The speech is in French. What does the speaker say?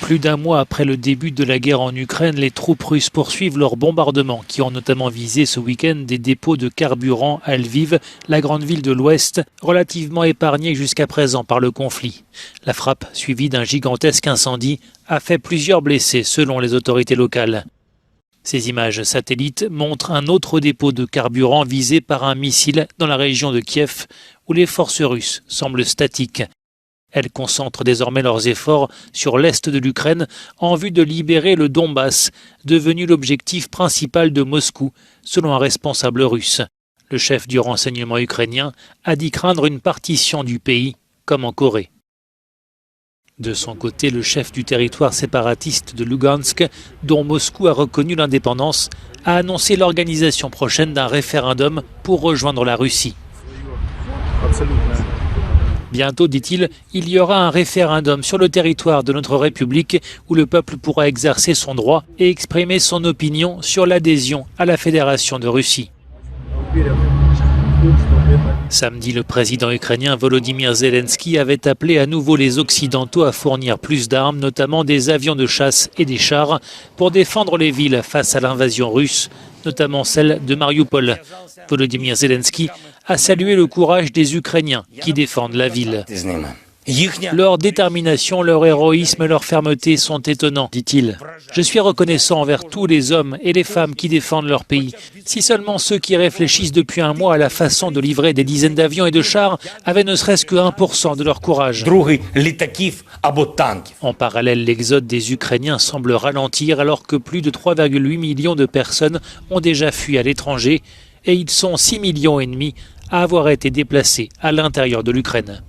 Plus d'un mois après le début de la guerre en Ukraine, les troupes russes poursuivent leurs bombardements qui ont notamment visé ce week-end des dépôts de carburant à Lviv, la grande ville de l'Ouest, relativement épargnée jusqu'à présent par le conflit. La frappe, suivie d'un gigantesque incendie, a fait plusieurs blessés selon les autorités locales. Ces images satellites montrent un autre dépôt de carburant visé par un missile dans la région de Kiev, où les forces russes semblent statiques. Elles concentrent désormais leurs efforts sur l'est de l'Ukraine en vue de libérer le Donbass, devenu l'objectif principal de Moscou, selon un responsable russe. Le chef du renseignement ukrainien a dit craindre une partition du pays, comme en Corée. De son côté, le chef du territoire séparatiste de Lugansk, dont Moscou a reconnu l'indépendance, a annoncé l'organisation prochaine d'un référendum pour rejoindre la Russie. Bientôt, dit-il, il y aura un référendum sur le territoire de notre République où le peuple pourra exercer son droit et exprimer son opinion sur l'adhésion à la Fédération de Russie. Samedi, le président ukrainien Volodymyr Zelensky avait appelé à nouveau les Occidentaux à fournir plus d'armes, notamment des avions de chasse et des chars, pour défendre les villes face à l'invasion russe, notamment celle de Mariupol. Volodymyr Zelensky a salué le courage des Ukrainiens qui défendent la ville. Leur détermination, leur héroïsme, leur fermeté sont étonnants, dit-il. Je suis reconnaissant envers tous les hommes et les femmes qui défendent leur pays. Si seulement ceux qui réfléchissent depuis un mois à la façon de livrer des dizaines d'avions et de chars avaient ne serait-ce que 1% de leur courage. En parallèle, l'exode des Ukrainiens semble ralentir alors que plus de 3,8 millions de personnes ont déjà fui à l'étranger et ils sont 6,5 millions à avoir été déplacés à l'intérieur de l'Ukraine.